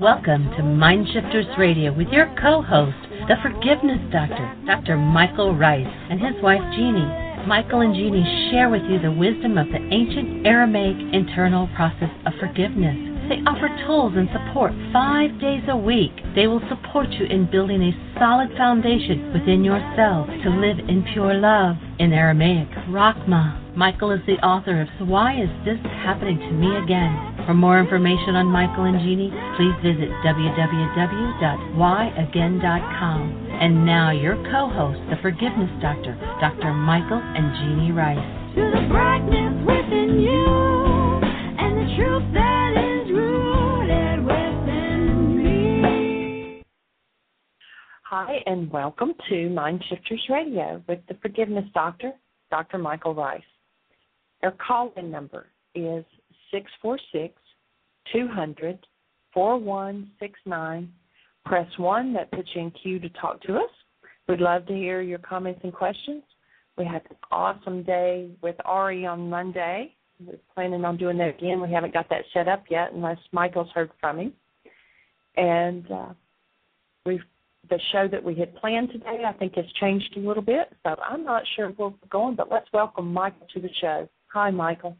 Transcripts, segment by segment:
Welcome to Mindshifters Radio with your co-host, the Forgiveness Doctor, Dr. Michael Ryce, and his wife, Jeannie. Michael and Jeannie share with you the wisdom of the ancient Aramaic internal process of forgiveness. They offer tools and support 5 days a week. They will support you in building a solid foundation within yourself to live in pure love. In Aramaic, Rachma. Michael is the author of So Why Is This Happening to Me Again? For more information on Michael and Jeannie, please visit www.whyagain.com. And now your co-host, the Forgiveness Doctor, Dr. Michael and Jeannie Ryce. To the brightness within you and the truth that is rooted within me. Hi, and welcome to Mindshifters Radio with the Forgiveness Doctor, Dr. Michael Ryce. Our call-in number is 646-200-4169. Press 1. That puts you in queue to talk to us. We'd love to hear your comments and questions. We had an awesome day with Ari on Monday. We're planning on doing that again. We haven't got that set up yet unless Michael's heard from him. And the show that we had planned today, I think, has changed a little bit. So I'm not sure where we're going, but let's welcome Michael to the show. Hi, Michael.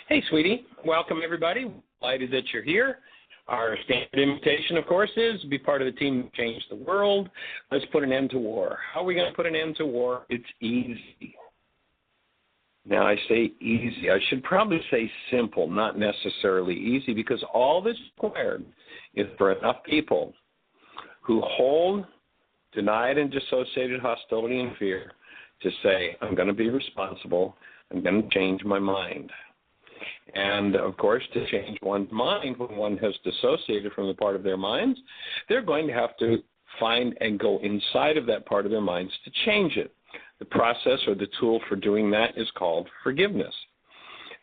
Hey, sweetie. Welcome, everybody. Delighted that you're here. Our standard invitation, of course, is to be part of the team that changed the world. Let's put an end to war. How are we going to put an end to war? It's easy. Now, I say easy. I should probably say simple, not necessarily easy, because all that's required is for enough people who hold denied and dissociated hostility and fear to say, I'm going to be responsible, I'm going to change my mind. And, of course, to change one's mind when one has dissociated from the part of their minds, they're going to have to find and go inside of that part of their minds to change it. The process or the tool for doing that is called forgiveness.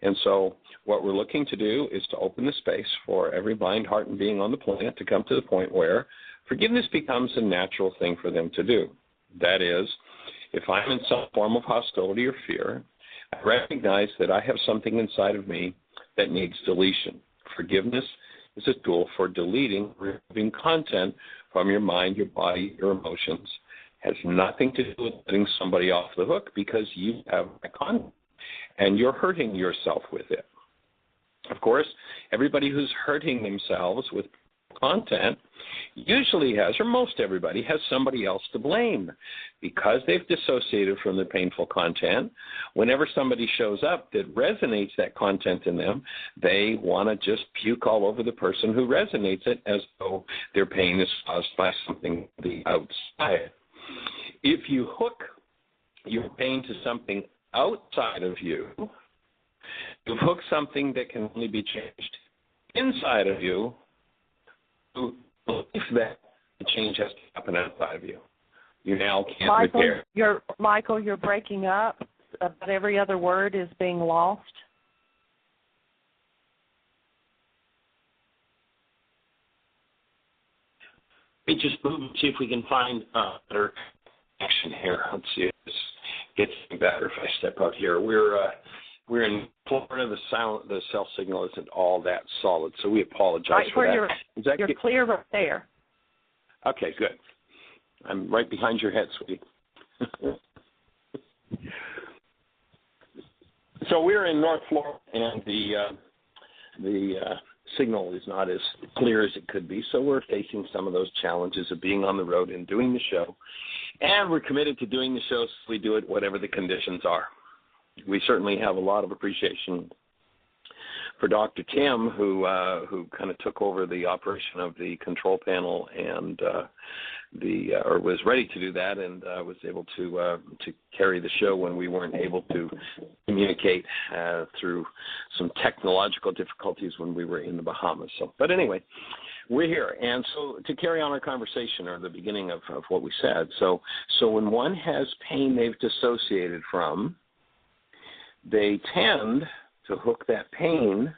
And so what we're looking to do is to open the space for every mind, heart, and being on the planet to come to the point where forgiveness becomes a natural thing for them to do. That is, if I'm in some form of hostility or fear, I recognize that I have something inside of me that needs deletion. Forgiveness is a tool for deleting, removing content from your mind, your body, your emotions. It has nothing to do with letting somebody off the hook because you have that content and you're hurting yourself with it. Of course, everybody who's hurting themselves with content usually has, or most everybody, has somebody else to blame. Because they've dissociated from the painful content, whenever somebody shows up that resonates that content in them, they want to just puke all over the person who resonates it as though their pain is caused by something on the outside. If you hook your pain to something outside of you, you've hooked something that can only be changed inside of you, to believe that the change has to happen outside of you. You now can't repair. Michael, you're breaking up. About every other word is being lost. We just move and see if we can find better action here. Let's see if this gets better if I step out here. We're in Florida. The cell signal isn't all that solid, so we apologize for that. You're clear right there. Okay, good. I'm right behind your head, sweetie. So we're in North Florida, and the signal is not as clear as it could be, so we're facing some of those challenges of being on the road and doing the show. And we're committed to doing the show, so we do it whatever the conditions are. We certainly have a lot of appreciation for Dr. Tim, who kind of took over the operation of the control panel and or was ready to do that and was able to carry the show when we weren't able to communicate through some technological difficulties when we were in the Bahamas. So, but anyway, we're here. And so to carry on our conversation or the beginning of what we said, so when one has pain they've dissociated from, they tend to hook that pain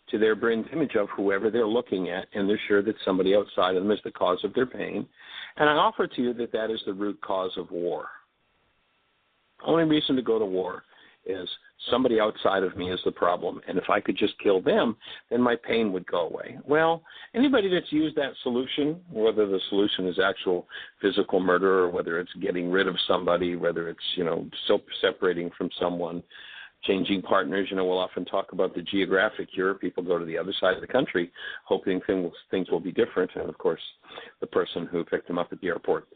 to their brain's image of whoever they're looking at, and they're sure that somebody outside of them is the cause of their pain. And I offer to you that that is the root cause of war. Only reason to go to war is somebody outside of me is the problem, and if I could just kill them, then my pain would go away. Well, anybody that's used that solution, whether the solution is actual physical murder or whether it's getting rid of somebody, whether it's, separating from someone, changing partners, we'll often talk about the geographic cure. People go to the other side of the country hoping things will be different, and of course the person who picked them up at the airport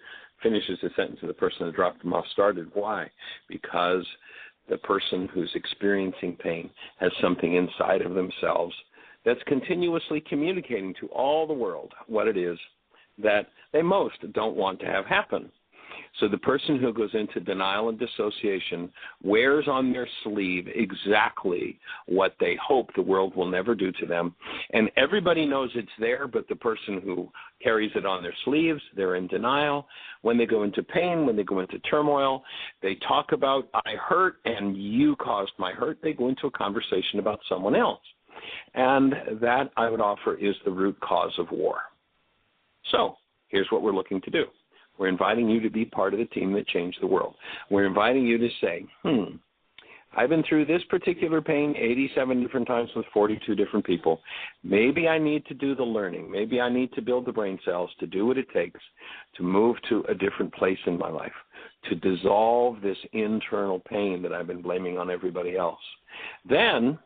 finishes the sentence of the person that dropped them off started. Why? Because the person who's experiencing pain has something inside of themselves that's continuously communicating to all the world what it is that they most don't want to have happen. So the person who goes into denial and dissociation wears on their sleeve exactly what they hope the world will never do to them. And everybody knows it's there, but the person who carries it on their sleeves, they're in denial. When they go into pain, when they go into turmoil, they talk about, I hurt and you caused my hurt. They go into a conversation about someone else. And that, I would offer, is the root cause of war. So here's what we're looking to do. We're inviting you to be part of the team that changed the world. We're inviting you to say, I've been through this particular pain 87 different times with 42 different people. Maybe I need to do the learning. Maybe I need to build the brain cells to do what it takes to move to a different place in my life, to dissolve this internal pain that I've been blaming on everybody else. Then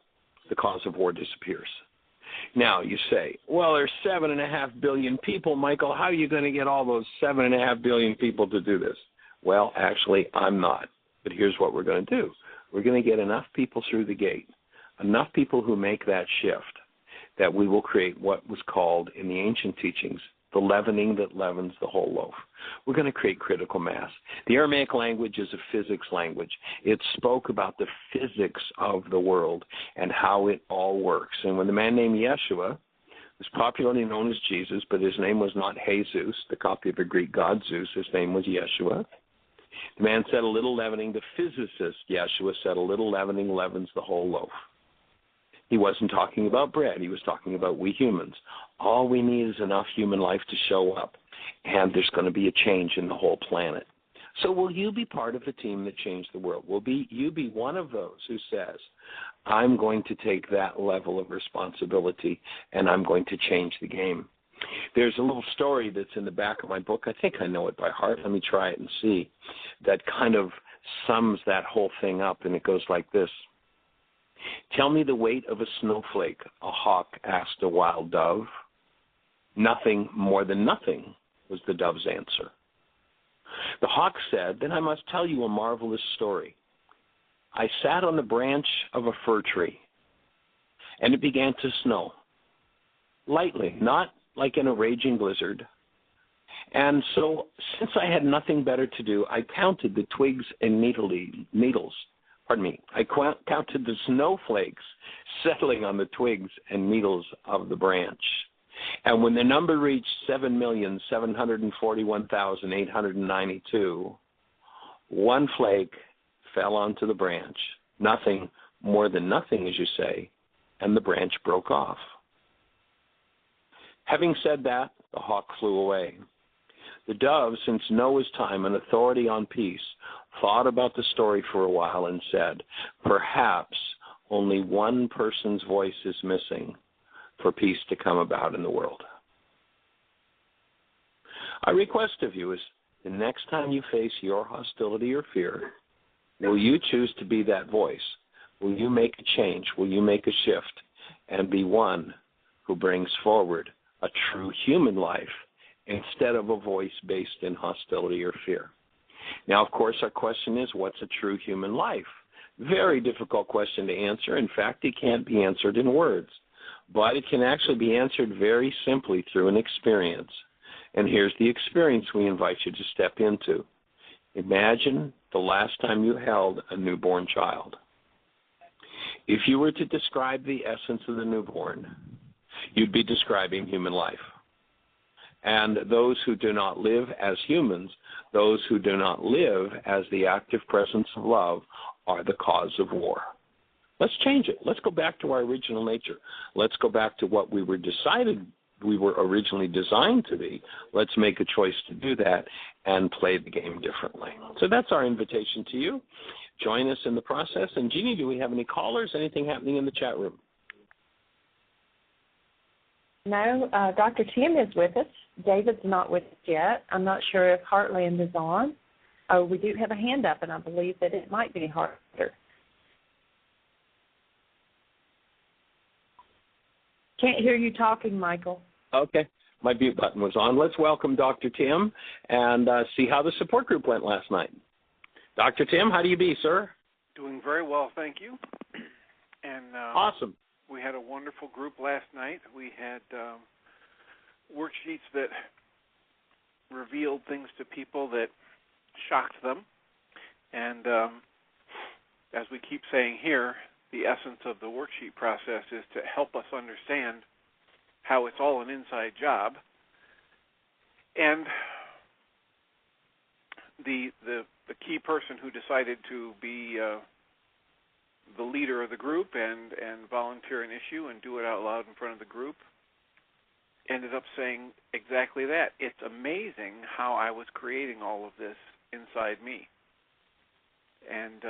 the cause of war disappears. Now, you say, well, there's 7.5 billion people, Michael. How are you going to get all those 7.5 billion people to do this? Well, actually, I'm not. But here's what we're going to do. We're going to get enough people through the gate, enough people who make that shift, that we will create what was called in the ancient teachings the leavening that leavens the whole loaf. We're going to create critical mass. The Aramaic language is a physics language. It spoke about the physics of the world and how it all works. And when the man named Yeshua was popularly known as Jesus, but his name was not Jesus, the copy of a Greek god Zeus, his name was Yeshua. The man said a little leavening. The physicist Yeshua said a little leavening leavens the whole loaf. He wasn't talking about bread. He was talking about we humans. All we need is enough human life to show up, and there's going to be a change in the whole planet. So will you be part of the team that changed the world? Will you be one of those who says, I'm going to take that level of responsibility, and I'm going to change the game? There's a little story that's in the back of my book. I think I know it by heart. Let me try it and see. That kind of sums that whole thing up, and it goes like this. Tell me the weight of a snowflake, a hawk asked a wild dove. Nothing more than nothing, was the dove's answer. The hawk said, then I must tell you a marvelous story. I sat on the branch of a fir tree, and it began to snow. Lightly, not like in a raging blizzard. And so, since I had nothing better to do, I counted the twigs and needles. I counted the snowflakes settling on the twigs and needles of the branch. And when the number reached 7,741,892, one flake fell onto the branch. Nothing more than nothing, as you say, and the branch broke off. Having said that, the hawk flew away. The dove, since Noah's time, an authority on peace, thought about the story for a while and said, perhaps only one person's voice is missing for peace to come about in the world. Our request of you is the next time you face your hostility or fear, will you choose to be that voice? Will you make a change? Will you make a shift and be one who brings forward a true human life instead of a voice based in hostility or fear? Now, of course, our question is, what's a true human life? Very difficult question to answer. In fact, it can't be answered in words, but it can actually be answered very simply through an experience. And here's the experience we invite you to step into. Imagine the last time you held a newborn child. If you were to describe the essence of the newborn, you'd be describing human life. And those who do not live as humans, those who do not live as the active presence of love, are the cause of war. Let's change it. Let's go back to our original nature. Let's go back to what we were originally designed to be. Let's make a choice to do that and play the game differently. So that's our invitation to you. join us in the process. And, Jeannie, do we have any callers, anything happening in the chat room? No, Dr. Tim is with us. David's not with us yet. I'm not sure if Heartland is on. Oh, we do have a hand up, and I believe that it might be Heartland. Can't hear you talking, Michael. Okay. My mute button was on. Let's welcome Dr. Tim and see how the support group went last night. Dr. Tim, how do you be, sir? Doing very well, thank you. And awesome. We had a wonderful group last night. We had worksheets that revealed things to people that shocked them. And as we keep saying here, the essence of the worksheet process is to help us understand how it's all an inside job. And the key person who decided to be the leader of the group and volunteer an issue and do it out loud in front of the group ended up saying exactly that. It's amazing how I was creating all of this inside me. And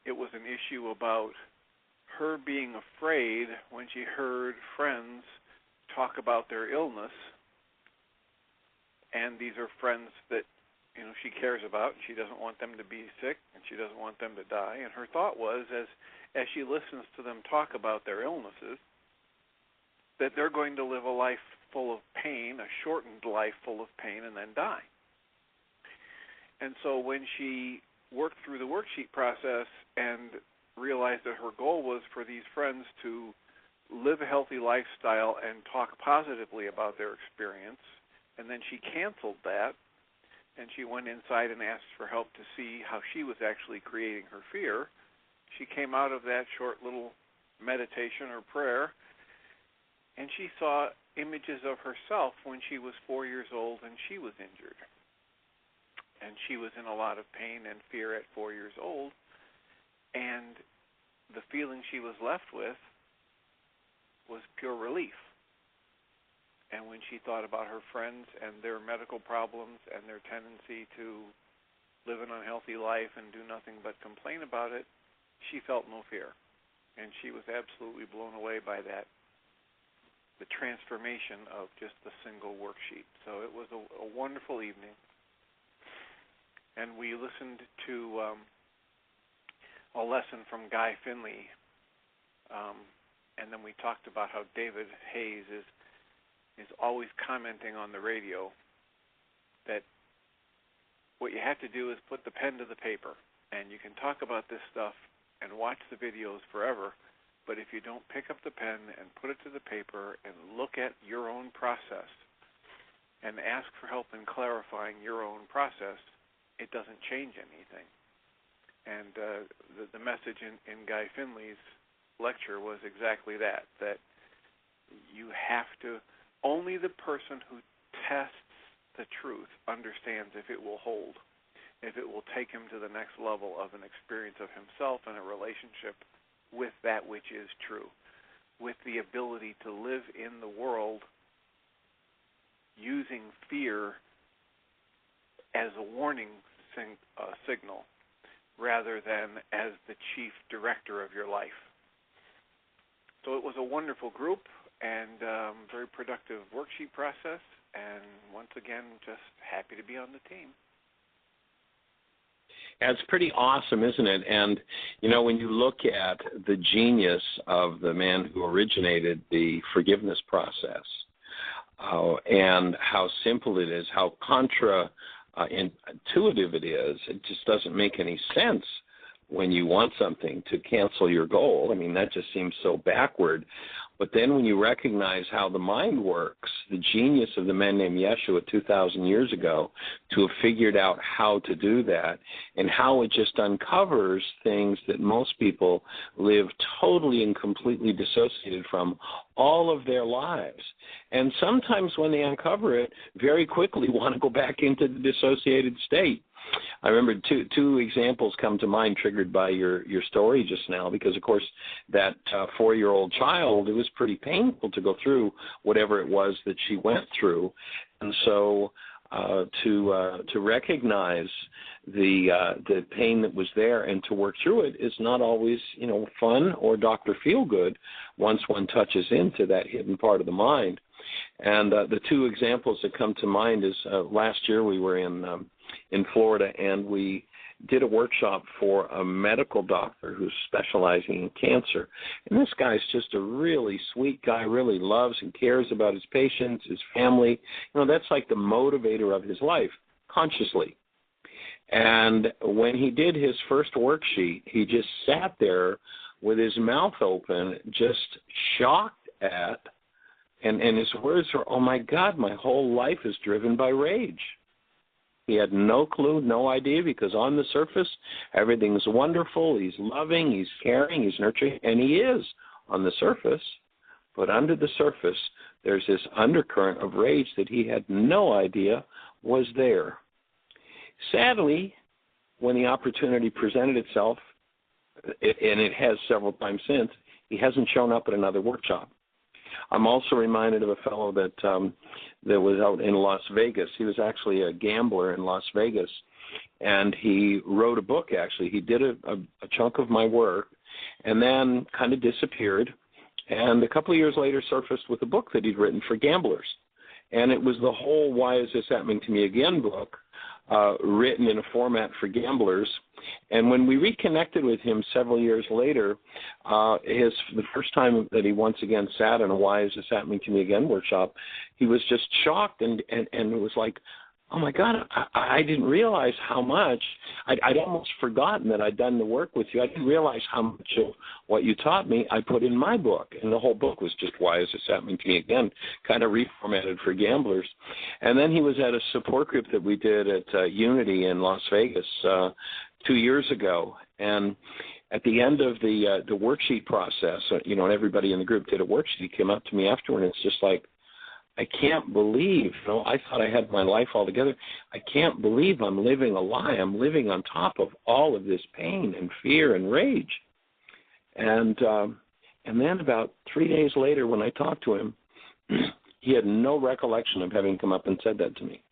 it was an issue about her being afraid when she heard friends talk about their illness, and these are friends that she cares about, and she doesn't want them to be sick, and she doesn't want them to die. And her thought was, as she listens to them talk about their illnesses, that they're going to live a life full of pain, a shortened life full of pain, and then die. And so when she worked through the worksheet process and realized that her goal was for these friends to live a healthy lifestyle and talk positively about their experience, and then she canceled that, and she went inside and asked for help to see how she was actually creating her fear. She came out of that short little meditation or prayer, and she saw images of herself when she was 4 years old and she was injured. And she was in a lot of pain and fear at 4 years old, and the feeling she was left with was pure relief. And when she thought about her friends and their medical problems and their tendency to live an unhealthy life and do nothing but complain about it, she felt no fear. And she was absolutely blown away by that, the transformation of just the single worksheet. So it was a wonderful evening. And we listened to a lesson from Guy Finley, and then we talked about how David Hayes is always commenting on the radio that what you have to do is put the pen to the paper, and you can talk about this stuff and watch the videos forever, but if you don't pick up the pen and put it to the paper and look at your own process and ask for help in clarifying your own process, it doesn't change anything. And the message in Guy Finley's lecture was exactly that you have to, only the person who tests the truth understands if it will hold, if it will take him to the next level of an experience of himself and a relationship with that which is true, with the ability to live in the world using fear as a warning signal rather than as the chief director of your life. So it was a wonderful group and very productive worksheet process, and once again, just happy to be on the team. It's pretty awesome, isn't it? And, when you look at the genius of the man who originated the forgiveness process and how simple it is, how intuitive it is, it just doesn't make any sense when you want something to cancel your goal. I mean, that just seems so backward. But then when you recognize how the mind works, the genius of the man named Yeshua 2,000 years ago to have figured out how to do that, and how it just uncovers things that most people live totally and completely dissociated from all of their lives. And sometimes when they uncover it, very quickly want to go back into the dissociated state. I remember two examples come to mind triggered by your story just now, because, of course, that 4-year-old child, it was pretty painful to go through whatever it was that she went through. And so to recognize the pain that was there and to work through it is not always, fun or Dr. Feelgood once one touches into that hidden part of the mind. And the two examples that come to mind is last year we were in Florida, and we did a workshop for a medical doctor who's specializing in cancer. And this guy's just a really sweet guy, really loves and cares about his patients, his family. That's like the motivator of his life, consciously. And when he did his first worksheet, he just sat there with his mouth open, just shocked at, and his words were, "Oh, my God, my whole life is driven by rage." He had no clue, no idea, because on the surface, everything's wonderful. He's loving, he's caring, he's nurturing, and he is on the surface. But under the surface, there's this undercurrent of rage that he had no idea was there. Sadly, when the opportunity presented itself, and it has several times since, he hasn't shown up at another workshop. I'm also reminded of a fellow that was out in Las Vegas. He was actually a gambler in Las Vegas, and he wrote a book, actually. He did a chunk of my work and then kind of disappeared, and a couple of years later surfaced with a book that he'd written for gamblers. And it was the whole Why Is This Happening to Me Again book, written in a format for gamblers. And when we reconnected with him several years later, the first time that he once again sat in a Why Is This Happening to Me Again workshop, he was just shocked and it was like, oh, my God, I didn't realize how much. I'd almost forgotten that I'd done the work with you. I didn't realize how much of what you taught me I put in my book. And the whole book was just Why Is This Happening to Me Again, kind of reformatted for gamblers. And then he was at a support group that we did at Unity in Las Vegas 2 years ago. And at the end of the worksheet process, and everybody in the group did a worksheet, he came up to me afterward, and it's just like, I can't believe, I thought I had my life all together. I can't believe I'm living a lie. I'm living on top of all of this pain and fear and rage. And then about 3 days later when I talked to him, he had no recollection of having come up and said that to me.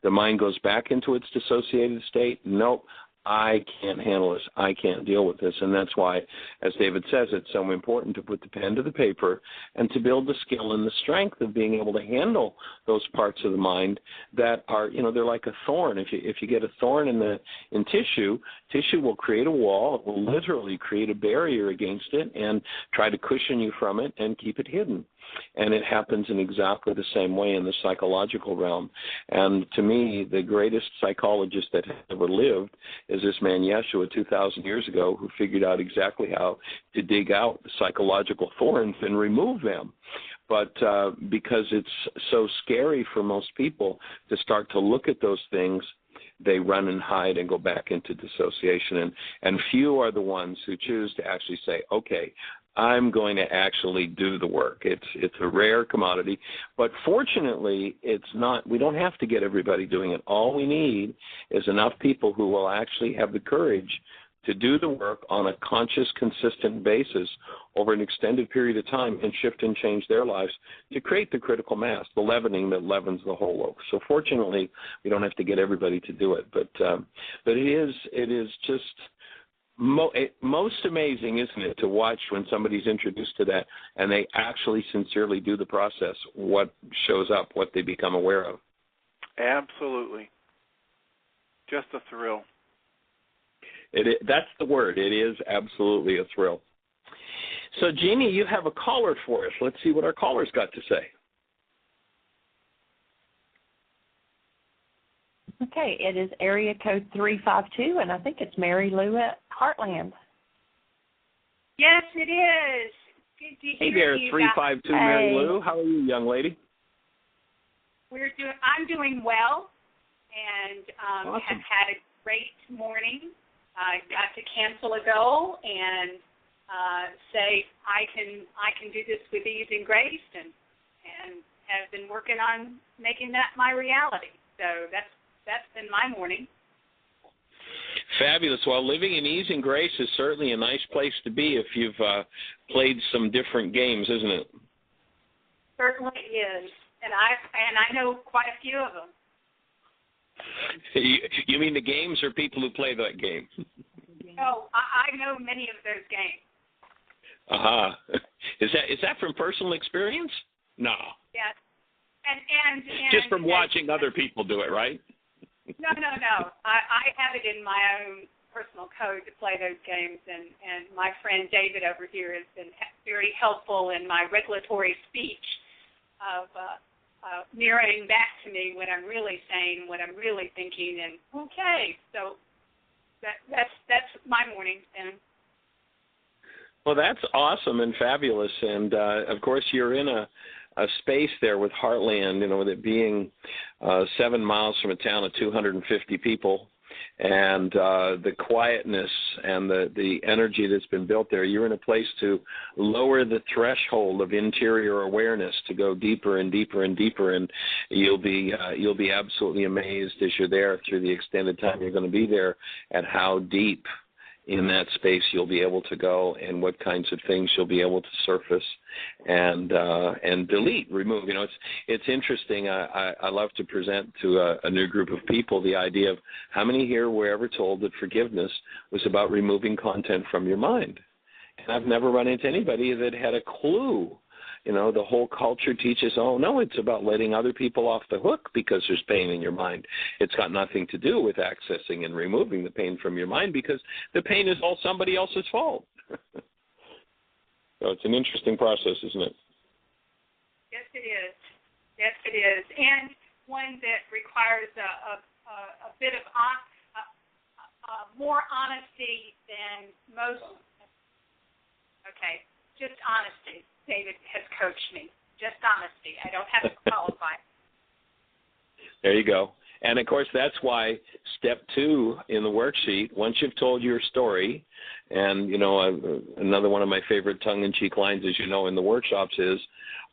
The mind goes back into its dissociated state. Nope, I can't handle this. I can't deal with this. And that's why, as David says, it's so important to put the pen to the paper and to build the skill and the strength of being able to handle those parts of the mind that are, they're like a thorn. If you get a thorn in tissue will create a wall. It will literally create a barrier against it and try to cushion you from it and keep it hidden. And it happens in exactly the same way in the psychological realm. And to me, the greatest psychologist that has ever lived is this man Yeshua 2,000 years ago, who figured out exactly how to dig out the psychological thorns and remove them. But because it's so scary for most people to start to look at those things, they run and hide and go back into dissociation. And few are the ones who choose to actually say, okay, I'm going to actually do the work. It's a rare commodity, but fortunately, it's not. We don't have to get everybody doing it. All we need is enough people who will actually have the courage to do the work on a conscious, consistent basis over an extended period of time and shift and change their lives to create the critical mass, the leavening that leavens the whole loaf. So fortunately, we don't have to get everybody to do it, but it is just most amazing, isn't it, to watch when somebody's introduced to that and they actually sincerely do the process, what shows up, what they become aware of. Absolutely. Just a thrill. That's the word. It is absolutely a thrill. So, Jeannie, you have a caller for us. Let's see what our caller's got to say. Okay, it is area code 352, and I think it's Mary Lou at Heartland. Yes, it is. Good to Hey hear there, you 352 guys. Mary Lou. How are you, young lady? I'm doing well, and Awesome. have had a great morning. I got to cancel a goal and say I can do this with ease and grace, and have been working on making that my reality. So that's been my morning. Fabulous. Well, living in ease and grace is certainly a nice place to be if you've played some different games, isn't it? Certainly is, and I know quite a few of them. You mean the games or people who play that game? Oh, I know many of those games. Is that from personal experience? No. Yes. And just from watching other people do it, right? No. I have it in my own personal code to play those games, and my friend David over here has been very helpful in my regulatory speech of narrating back to me what I'm really saying, what I'm really thinking, and okay, so that's my morning, and. Well, that's awesome and fabulous, and of course you're in a space there with Heartland, with it being 7 miles from a town of 250 people, and the quietness and the energy that's been built there. You're in a place to lower the threshold of interior awareness to go deeper and deeper and deeper, and you'll be absolutely amazed as you're there through the extended time you're going to be there at how deep in that space you'll be able to go and what kinds of things you'll be able to surface and delete, remove. It's interesting. I love to present to a new group of people the idea of how many here were ever told that forgiveness was about removing content from your mind. And I've never run into anybody that had a clue. The whole culture teaches, oh, no, it's about letting other people off the hook because there's pain in your mind. It's got nothing to do with accessing and removing the pain from your mind because the pain is all somebody else's fault. So it's an interesting process, isn't it? Yes, it is. Yes, it is. And one that requires a bit of more honesty than most. Okay, just honesty. David has coached me. Just honesty. I don't have to qualify. There you go. And, of course, that's why step 2 in the worksheet, once you've told your story, and, another one of my favorite tongue-in-cheek lines, as you know, in the workshops is,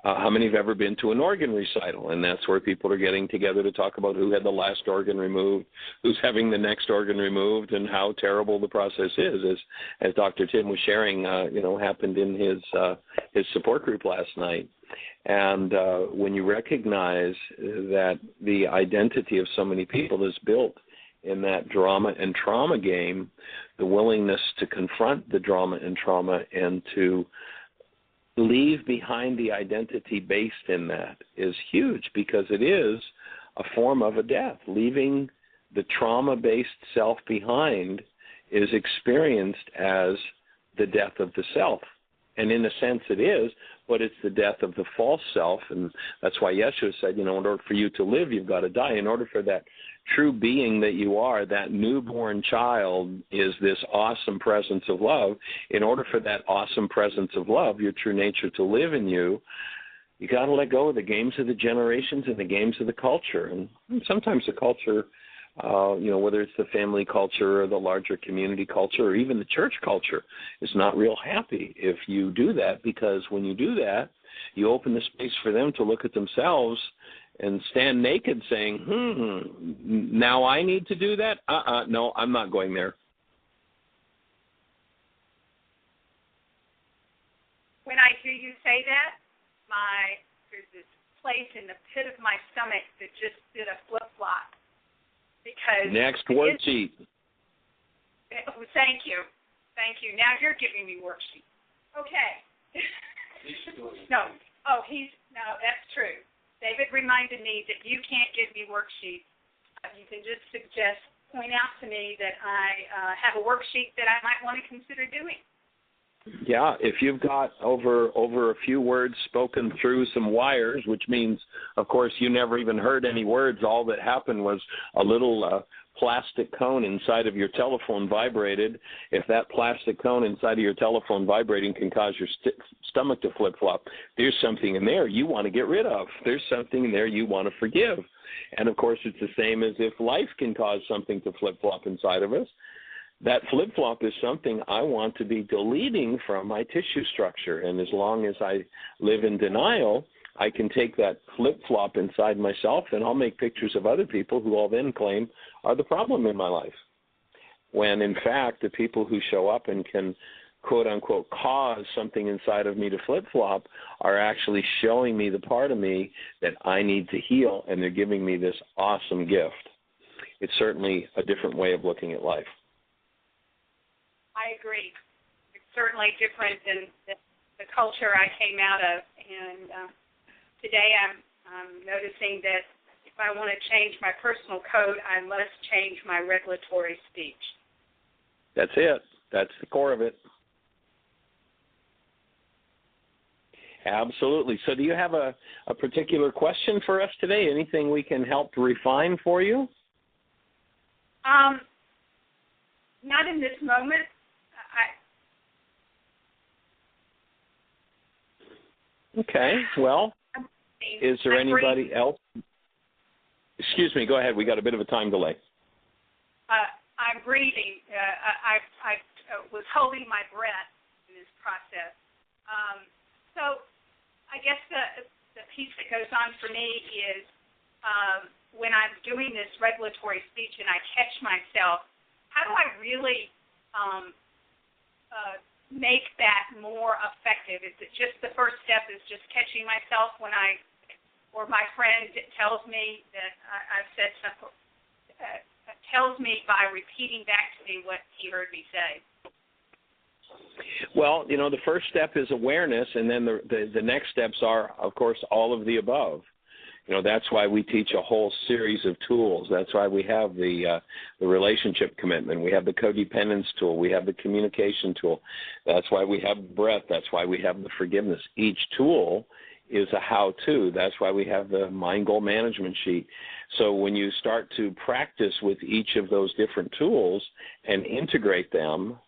how many have ever been to an organ recital? And that's where people are getting together to talk about who had the last organ removed, who's having the next organ removed, and how terrible the process is, as Dr. Tim was sharing, happened in his support group last night. And when you recognize that the identity of so many people is built in that drama and trauma game, the willingness to confront the drama and trauma and to leave behind the identity based in that is huge, because it is a form of a death. Leaving the trauma-based self behind is experienced as the death of the self. And in a sense it is, but it's the death of the false self. And that's why Yeshua said, in order for you to live, you've got to die. In order for that true being that you are, that newborn child is this awesome presence of love. In order for that awesome presence of love, your true nature, to live in you, you got to let go of the games of the generations and the games of the culture. And sometimes the culture, whether it's the family culture or the larger community culture or even the church culture, is not real happy if you do that, because when you do that, you open the space for them to look at themselves and stand naked saying, now I need to do that? No, I'm not going there. When I hear you say that, there's this place in the pit of my stomach that just did a flip-flop. Because next worksheet. Thank you. Now you're giving me worksheets. Okay. No, that's true. David reminded me that you can't give me worksheets. You can just point out to me that I have a worksheet that I might want to consider doing. Yeah, if you've got over a few words spoken through some wires, which means, of course, you never even heard any words. All that happened was a little plastic cone inside of your telephone vibrated. If that plastic cone inside of your telephone vibrating can cause your stomach to flip-flop, there's something in there you want to get rid of. There's something in there you want to forgive. And, of course, it's the same as if life can cause something to flip-flop inside of us. That flip-flop is something I want to be deleting from my tissue structure. And as long as I live in denial, I can take that flip-flop inside myself and I'll make pictures of other people who I'll then claim are the problem in my life. When, in fact, the people who show up and can, quote-unquote, cause something inside of me to flip-flop are actually showing me the part of me that I need to heal, and they're giving me this awesome gift. it's certainly a different way of looking at life. I agree. It's certainly different than the culture I came out of, and today I'm noticing that if I want to change my personal code, I must change my regulatory speech. That's it. That's the core of it. Absolutely. So do you have a particular question for us today? Anything we can help to refine for you? Not in this moment. Okay. Well, is there anybody else? Excuse me. Go ahead. We got a bit of a time delay. I'm breathing. I was holding my breath in this process. So I guess the piece that goes on for me is when I'm doing this regulatory speech and I catch myself, how do I really make that more effective? Is it just the first step is just catching myself when or my friend tells me that I've said something, tells me by repeating back to me what he heard me say? Well, the first step is awareness, and then the next steps are, of course, all of the above. That's why we teach a whole series of tools. That's why we have the relationship commitment. We have the codependence tool. We have the communication tool. That's why we have breath. That's why we have the forgiveness. Each tool is a how-to. That's why we have the mind goal management sheet. So when you start to practice with each of those different tools and integrate them,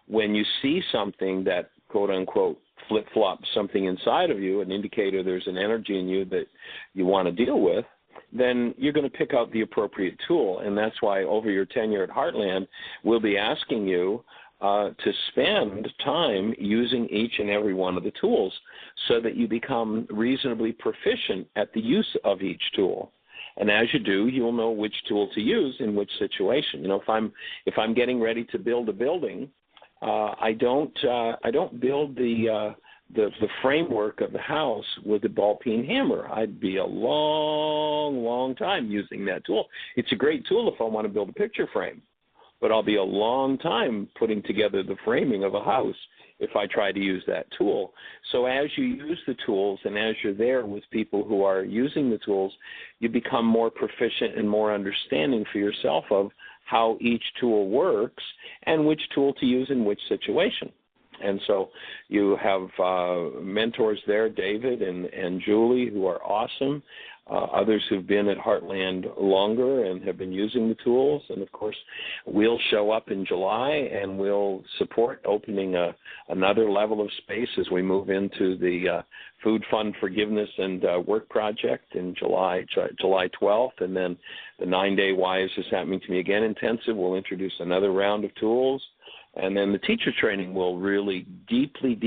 when you see something that, quote-unquote, flip-flops something inside of you, an indicator there's an energy in you that you want to deal with, then you're going to pick out the appropriate tool. And that's why over your tenure at Heartland, we'll be asking you to spend time using each and every one of the tools so that you become reasonably proficient at the use of each tool. And as you do, you'll know which tool to use in which situation. If I'm getting ready to build a building, I don't build the framework of the house with a ball-peen hammer. I'd be a long time using that tool. It's a great tool if I want to build a picture frame, but I'll be a long time putting together the framing of a house if I try to use that tool. So as you use the tools and as you're there with people who are using the tools, you become more proficient and more understanding for yourself of how each tool works and which tool to use in which situation. And so you have mentors there, David and Julie, who are awesome, others who've been at Heartland longer and have been using the tools. And, of course, we'll show up in July and we'll support opening another level of space as we move into the Food Fund Forgiveness and Work Project in July 12th. And then the 9-day Why Is This Happening to Me Again intensive, we'll introduce another round of tools. And then the teacher training will really deeply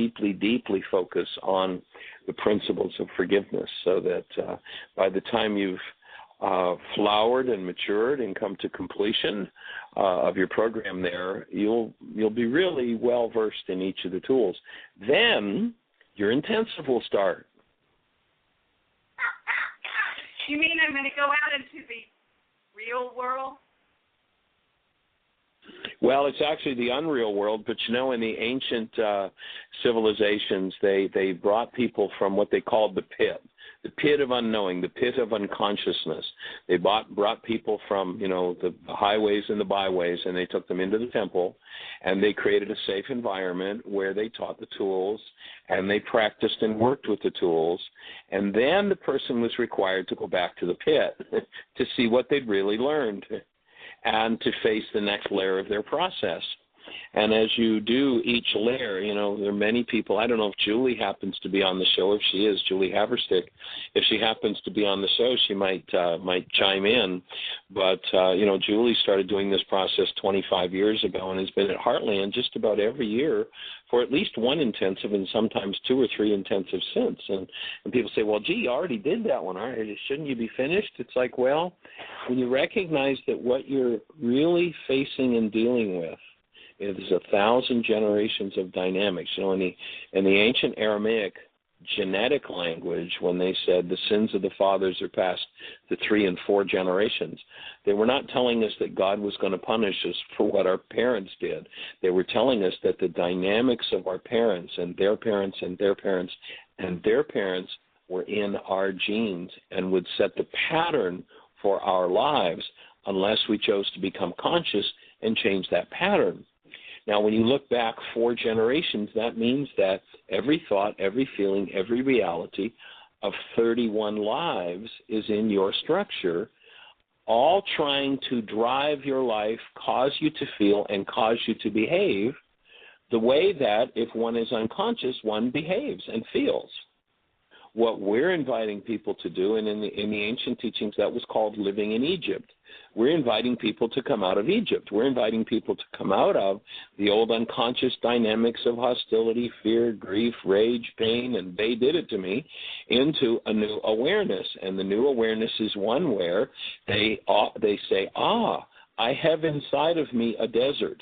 focus on the principles of forgiveness so that by the time you've flowered and matured and come to completion of your program there, you'll be really well-versed in each of the tools. Then your intensive will start. You mean I'm going to go out into the real world? Well, it's actually the unreal world, but in the ancient civilizations, they brought people from what they called the pit of unknowing, the pit of unconsciousness. They brought people from, the highways and the byways, and they took them into the temple, and they created a safe environment where they taught the tools, and they practiced and worked with the tools, and then the person was required to go back to the pit to see what they'd really learned and to face the next layer of their process. And as you do each layer, there are many people. I don't know if Julie happens to be on the show. If she is, Julie Haverstick, if she happens to be on the show, she might chime in. But, Julie started doing this process 25 years ago and has been at Heartland just about every year for at least one intensive and sometimes 2 or 3 intensives since. And people say, well, gee, you already did that one. Shouldn't you be finished? It's like, well, when you recognize that what you're really facing and dealing with is 1,000 generations of dynamics. In the ancient Aramaic, genetic language when they said the sins of the fathers are passed to 3 and 4 generations. They were not telling us that God was going to punish us for what our parents did. They were telling us that the dynamics of our parents and their parents and their parents and their parents were in our genes and would set the pattern for our lives unless we chose to become conscious and change that pattern. Now, when you look back 4 generations, that means that every thought, every feeling, every reality of 31 lives is in your structure, all trying to drive your life, cause you to feel, and cause you to behave the way that if one is unconscious, one behaves and feels. What we're inviting people to do, and in the ancient teachings that was called living in Egypt, we're inviting people to come out of Egypt. We're inviting people to come out of the old unconscious dynamics of hostility, fear, grief, rage, pain, and they did it to me, into a new awareness. And the new awareness is one where they say, I have inside of me a desert.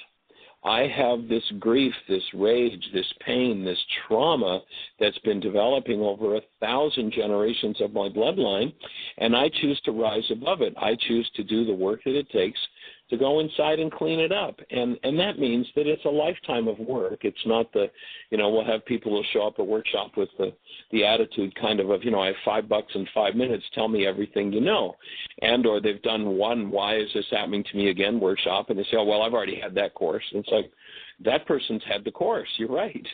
I have this grief, this rage, this pain, this trauma that's been developing over 1,000 generations of my bloodline, and I choose to rise above it. I choose to do the work that it takes to go inside and clean it up. And that means that it's a lifetime of work. It's not we'll have people who show up at workshop with the attitude kind of, I have $5 in 5 minutes, tell me everything you know. Or they've done one, why is this happening to me again, workshop, and they say, well, I've already had that course. And it's like, that person's had the course. You're right.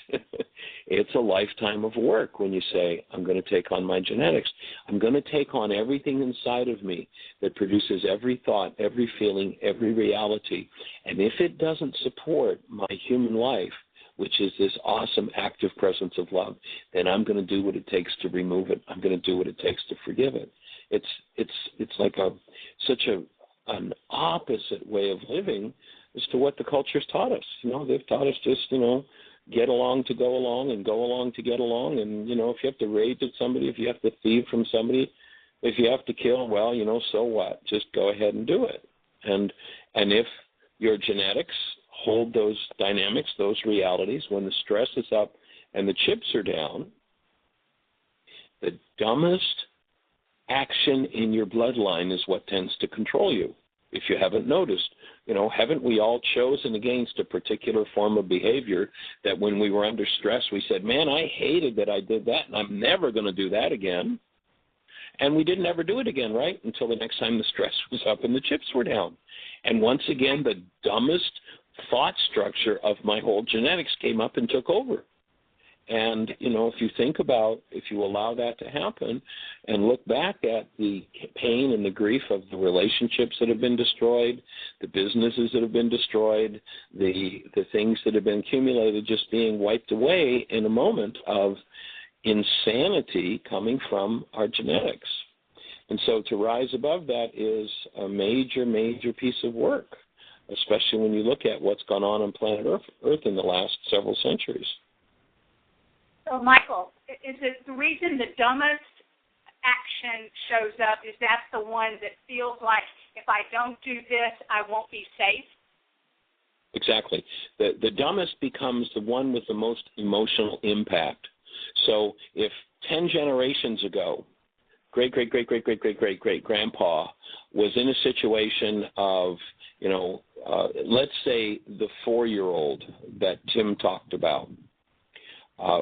It's a lifetime of work when you say, I'm going to take on my genetics. I'm going to take on everything inside of me that produces every thought, every feeling, every reality. And if it doesn't support my human life, which is this awesome active presence of love, then I'm going to do what it takes to remove it. I'm going to do what it takes to forgive it. It's like such an opposite way of living as to what the culture's taught us. They've taught us just, get along to go along and go along to get along. And, if you have to rage at somebody, if you have to thieve from somebody, if you have to kill, well, so what? Just go ahead and do it. And if your genetics hold those dynamics, those realities, when the stress is up and the chips are down, the dumbest action in your bloodline is what tends to control you. If you haven't noticed, haven't we all chosen against a particular form of behavior that when we were under stress, we said, man, I hated that I did that, and I'm never going to do that again. And we didn't ever do it again, right, until the next time the stress was up and the chips were down. And once again, the dumbest thought structure of my whole genetics came up and took over. And, if you think about, if you allow that to happen and look back at the pain and the grief of the relationships that have been destroyed, the businesses that have been destroyed, the things that have been accumulated just being wiped away in a moment of insanity coming from our genetics. And so to rise above that is a major, major piece of work, especially when you look at what's gone on planet Earth in the last several centuries. So, Michael, is it the reason the dumbest action shows up is that's the one that feels like if I don't do this, I won't be safe? Exactly. The dumbest becomes the one with the most emotional impact. So if 10 generations ago, great-great-great-great-great-great-great-grandpa was in a situation of, let's say the 4-year-old that Tim talked about,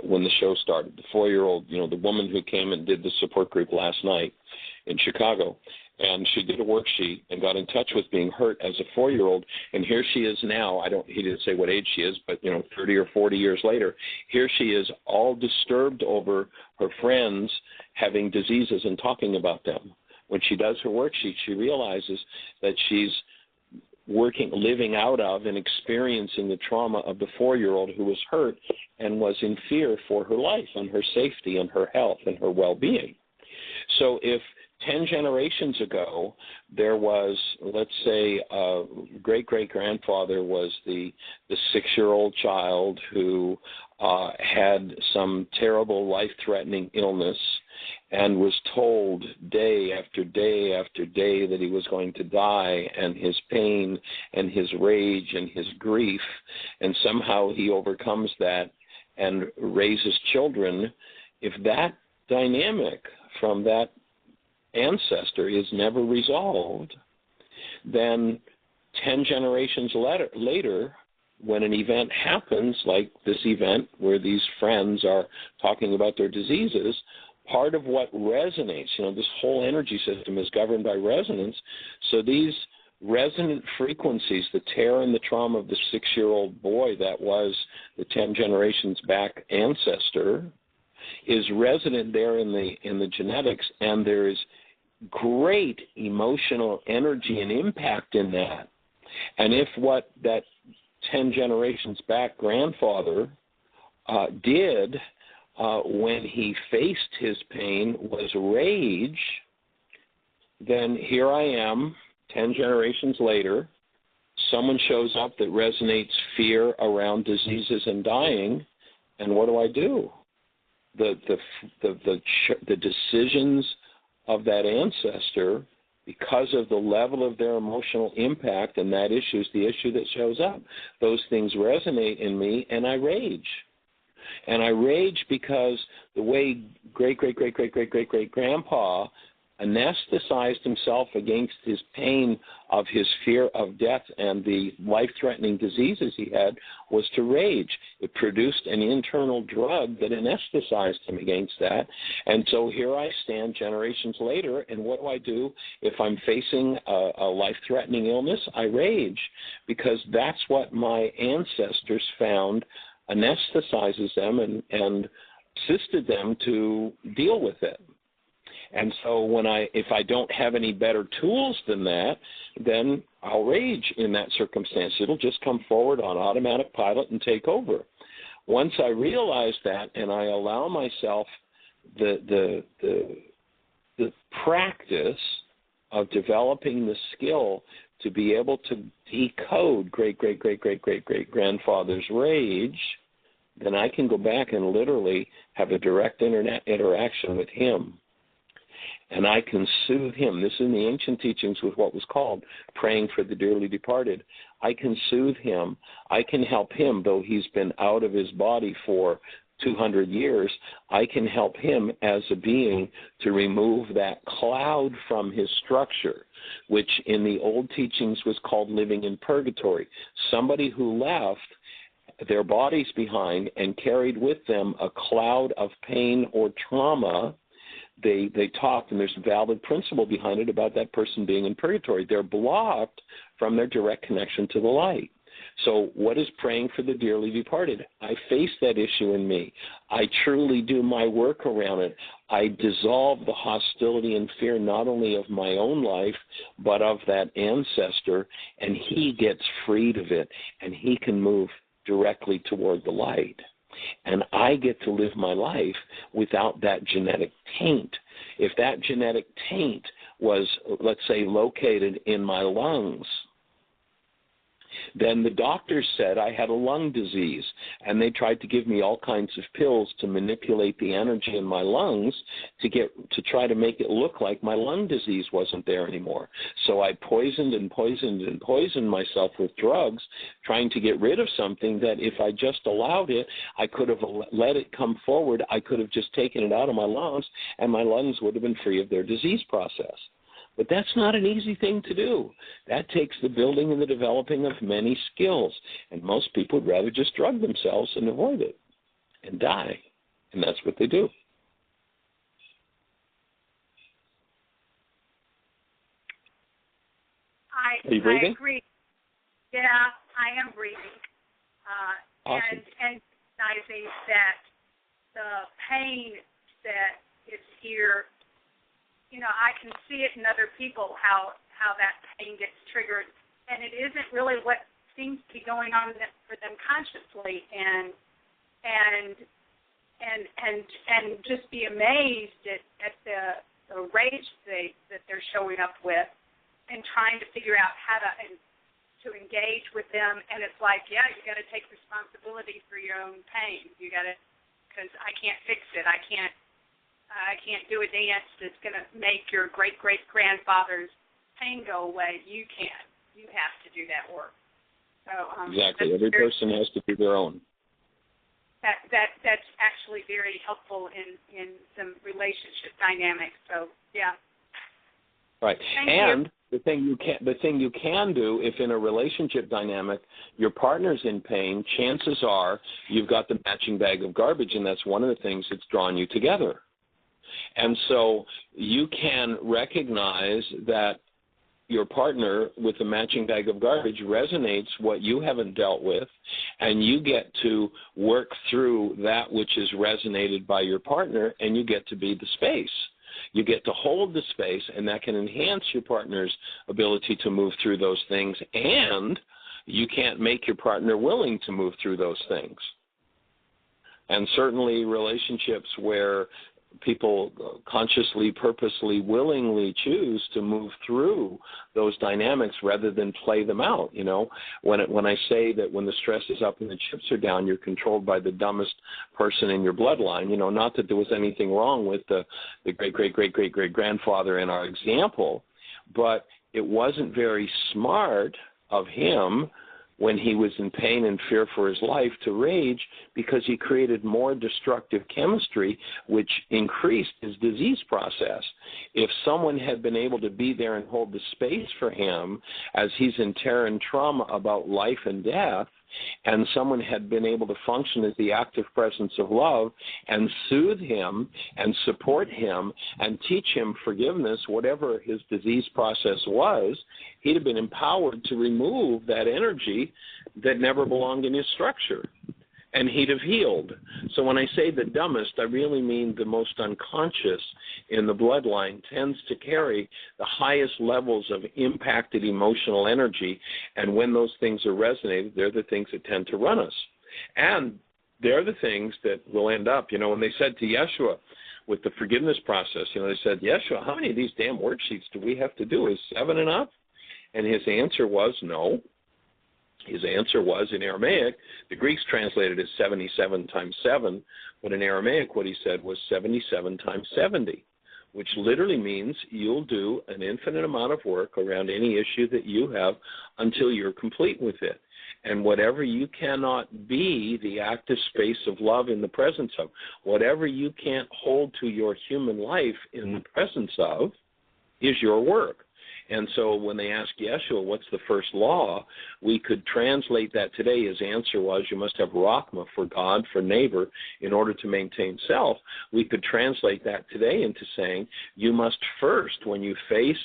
when the show started, the 4-year-old, the woman who came and did the support group last night in Chicago, and she did a worksheet and got in touch with being hurt as a 4-year-old, and here she is now. He didn't say what age she is, but 30 or 40 years later, here she is, all disturbed over her friends having diseases and talking about them. When she does her worksheet, she realizes that she's living out of and experiencing the trauma of the 4-year-old who was hurt and was in fear for her life and her safety and her health and her well-being. So if 10 generations ago there was, let's say, a great-great-grandfather was the 6-year-old child who had some terrible life-threatening illness and was told day after day after day that he was going to die, and his pain and his rage and his grief, and somehow he overcomes that and raises children if that dynamic from that ancestor is never resolved, then 10 generations later, when an event happens, like this event where these friends are talking about their diseases, part of what resonates, this whole energy system is governed by resonance. So these resonant frequencies, the terror and the trauma of the 6-year-old boy that was the 10 generations back ancestor, is resident there in the genetics, and there is great emotional energy and impact in that. And if what that 10 generations back grandfather did when he faced his pain was rage, then here I am, 10 generations later, someone shows up that resonates fear around diseases and dying, and what do? The decisions of that ancestor, because of the level of their emotional impact, and that issue is the issue that shows up. Those things resonate in me, and I rage. And I rage because the way great-great-great-great-great-great-grandpa anesthetized himself against his pain of his fear of death and the life-threatening diseases he had was to rage. It produced an internal drug that anesthetized him against that. And so here I stand generations later, and what do? If I'm facing a life-threatening illness, I rage, because that's what my ancestors found anesthetizes them and assisted them to deal with it. And so if I don't have any better tools than that, then I'll rage in that circumstance. It'll just come forward on automatic pilot and take over. Once I realize that and I allow myself the practice of developing the skill to be able to decode great-great-great-great-great-great-grandfather's rage, then I can go back and literally have a direct interaction with him. And I can soothe him. This is in the ancient teachings with what was called praying for the dearly departed. I can soothe him. I can help him, though he's been out of his body for 200 years. I can help him as a being to remove that cloud from his structure, which in the old teachings was called living in purgatory. Somebody who left their bodies behind and carried with them a cloud of pain or trauma. They talked, and there's a valid principle behind it about that person being in purgatory. They're blocked from their direct connection to the light. So what is praying for the dearly departed? I face that issue in me. I truly do my work around it. I dissolve the hostility and fear not only of my own life, but of that ancestor, and he gets freed of it, and he can move directly toward the light. And I get to live my life without that genetic taint. If that genetic taint was, let's say, located in my lungs, then the doctors said I had a lung disease, and they tried to give me all kinds of pills to manipulate the energy in my lungs to try to make it look like my lung disease wasn't there anymore. So I poisoned myself with drugs, trying to get rid of something that if I just allowed it, I could have let it come forward. I could have just taken it out of my lungs, and my lungs would have been free of their disease process. But that's not an easy thing to do. That takes the building and the developing of many skills. And most people would rather just drug themselves and avoid it and die. And that's what they do. Are you breathing? I agree. Yeah, I am breathing. Awesome. And recognizing that the pain that is here, I can see it in other people, how that pain gets triggered, and it isn't really what seems to be going on for them consciously, and just be amazed at the rage that they're showing up with, and trying to figure out how to engage with them. And it's like, yeah, you got to take responsibility for your own pain. You got to, because I can't fix it. I can't do a dance that's going to make your great-great-grandfather's pain go away. You can't. You have to do that work. So, exactly. Every person has to do their own. that's actually very helpful in some relationship dynamics. So yeah. Right. Thank and you. the thing you can do, if in a relationship dynamic your partner's in pain, chances are you've got the matching bag of garbage, and that's one of the things that's drawn you together. And so you can recognize that your partner with the matching bag of garbage resonates what you haven't dealt with, and you get to work through that which is resonated by your partner, and you get to be the space. You get to hold the space, and that can enhance your partner's ability to move through those things, and you can't make your partner willing to move through those things. And certainly relationships where people consciously, purposely, willingly choose to move through those dynamics rather than play them out. You know, when I say that when the stress is up and the chips are down, you're controlled by the dumbest person in your bloodline. You know, not that there was anything wrong with the great-great-great-great-great-grandfather in our example, but it wasn't very smart of him when he was in pain and fear for his life to rage, because he created more destructive chemistry, which increased his disease process. If someone had been able to be there and hold the space for him as he's in terror and trauma about life and death, and someone had been able to function as the active presence of love and soothe him and support him and teach him forgiveness, whatever his disease process was, he'd have been empowered to remove that energy that never belonged in his structure, and he'd have healed. So when I say the dumbest, I really mean the most unconscious in the bloodline tends to carry the highest levels of impacted emotional energy, and when those things are resonated, they're the things that tend to run us. And they're the things that will end up, you know, when they said to Yeshua with the forgiveness process, you know, they said, Yeshua, how many of these damn worksheets do we have to do? Is 7 enough? And his answer was no. His answer was, in Aramaic, the Greeks translated as 77 times 7, but in Aramaic what he said was 77 times 70, which literally means you'll do an infinite amount of work around any issue that you have until you're complete with it. And whatever you cannot be the active space of love in the presence of, whatever you can't hold to your human life in the presence of, is your work. And so when they ask Yeshua, what's the first law, we could translate that today. His answer was, you must have Rahma for God, for neighbor, in order to maintain self. We could translate that today into saying, you must first, when you face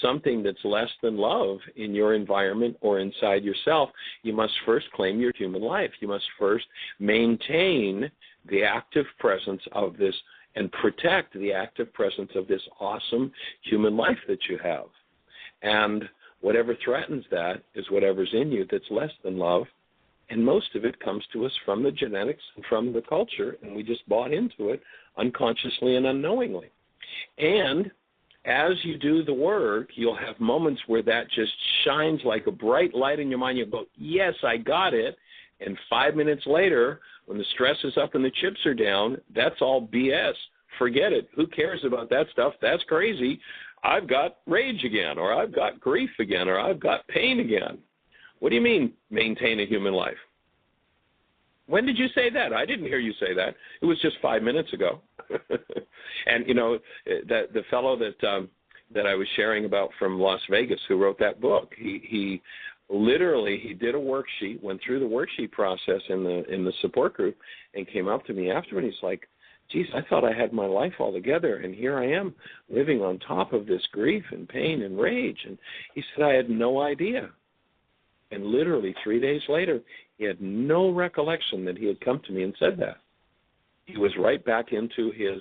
something that's less than love in your environment or inside yourself, you must first claim your human life. You must first maintain the active presence of this and protect the active presence of this awesome human life that you have. And whatever threatens that is whatever's in you that's less than love. And most of it comes to us from the genetics and from the culture, and we just bought into it unconsciously and unknowingly. And as you do the work, you'll have moments where that just shines like a bright light in your mind. You'll go, yes, I got it. And 5 minutes later, when the stress is up and the chips are down, that's all BS. Forget it. Who cares about that stuff? That's crazy. I've got rage again, or I've got grief again, or I've got pain again. What do you mean, maintain a human life? When did you say that? I didn't hear you say that. It was just 5 minutes ago. And, you know, that the fellow that I was sharing about from Las Vegas who wrote that book, he literally did a worksheet, went through the worksheet process in the support group, and came up to me afterward. He's like, geez, I thought I had my life all together, and here I am living on top of this grief and pain and rage. And he said, I had no idea. And literally 3 days later, he had no recollection that he had come to me and said that. He was right back into his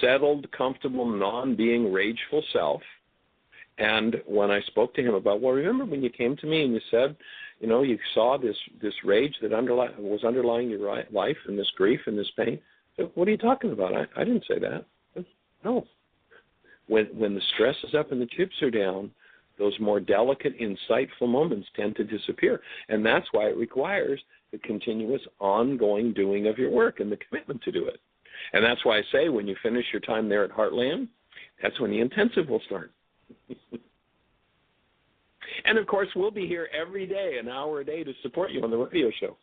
settled, comfortable, non-being rageful self. And when I spoke to him about, well, remember when you came to me and you said, you know, you saw this rage that was underlying your life and this grief and this pain? So what are you talking about? I didn't say that. No. When the stress is up and the chips are down, those more delicate, insightful moments tend to disappear. And that's why it requires the continuous, ongoing doing of your work and the commitment to do it. And that's why I say when you finish your time there at Heartland, that's when the intensive will start. And, of course, we'll be here every day, an hour a day, to support you on the radio show.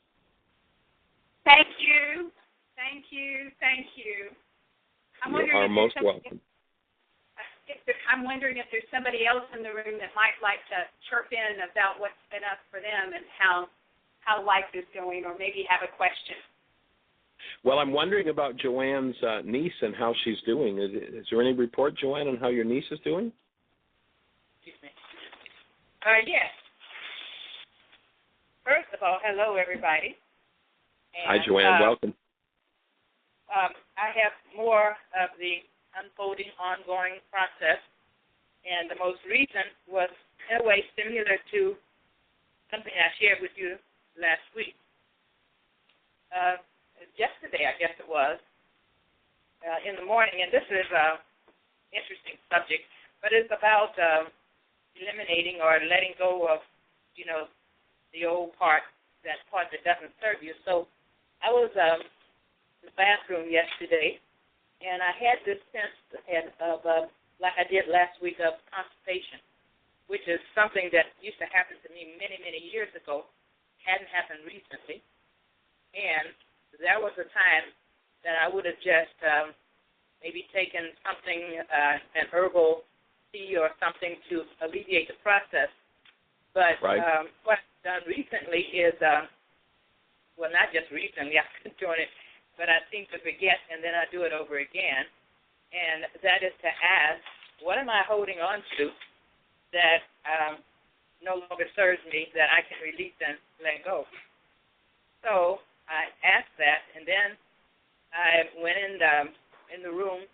Thank you. Thank you. Thank you. You are most welcome. I'm wondering if there's somebody else in the room that might like to chirp in about what's been up for them and how life is going, or maybe have a question. Well, I'm wondering about Joanne's niece and how she's doing. Is there any report, Joanne, on how your niece is doing? Excuse me. Yes. First of all, hello, everybody. And, hi, Joanne. Welcome. I have more of the unfolding, ongoing process, and the most recent was, in a way, similar to something I shared with you last week. Yesterday, I guess it was, in the morning, and this is an interesting subject, but it's about eliminating or letting go of, the old part, that part that doesn't serve you. So I was in the bathroom yesterday, and I had this sense of, like I did last week, of constipation, which is something that used to happen to me many, many years ago, hadn't happened recently. And there was a time that I would have just maybe taken something, an herbal tea or something to alleviate the process. But right. What I've done recently is, well, not just recently, I've been doing it, but I seem to forget, and then I do it over again. And that is to ask, what am I holding on to that no longer serves me, that I can release and let go? So I asked that, and then I went in the room,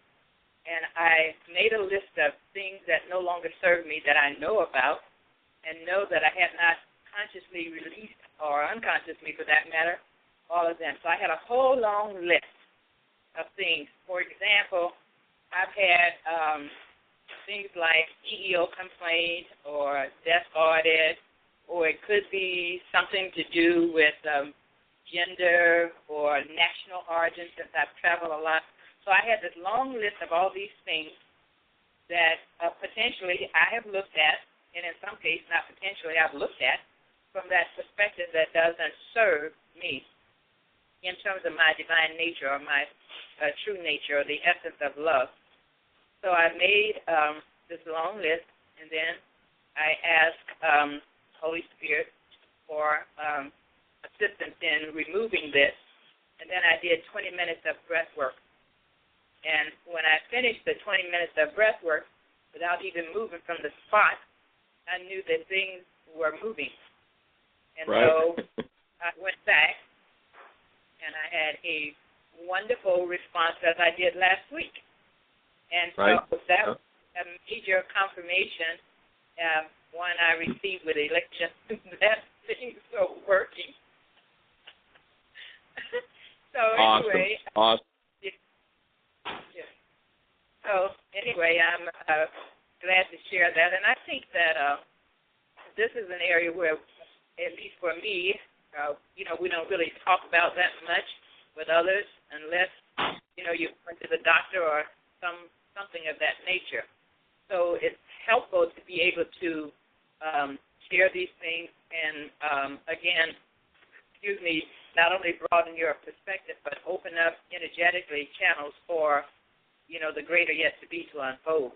and I made a list of things that no longer serve me that I know about, and know that I had not consciously released, or unconsciously for that matter, all of them. So I had a whole long list of things. For example, I've had things like EEO complaint or desk audit, or it could be something to do with gender or national origin, since I've traveled a lot. So I had this long list of all these things that potentially I have looked at, and in some cases, not potentially, I've looked at from that perspective that doesn't serve me in terms of my divine nature or my true nature or the essence of love. So I made this long list, and then I asked Holy Spirit for assistance in removing this, and then I did 20 minutes of breath work. And when I finished the 20 minutes of breath work, without even moving from the spot, I knew that things were moving. And right. So I went back, and I had a wonderful response as I did last week. And right. so that was a major confirmation, one I received with election, that things are working. So anyway. Awesome. Yeah. So anyway, I'm glad to share that. And I think that this is an area where, at least for me, we don't really talk about that much with others unless, you went to the doctor or something of that nature. So it's helpful to be able to share these things and, again, not only broaden your perspective, but open up energetically channels for, the greater yet to be to unfold.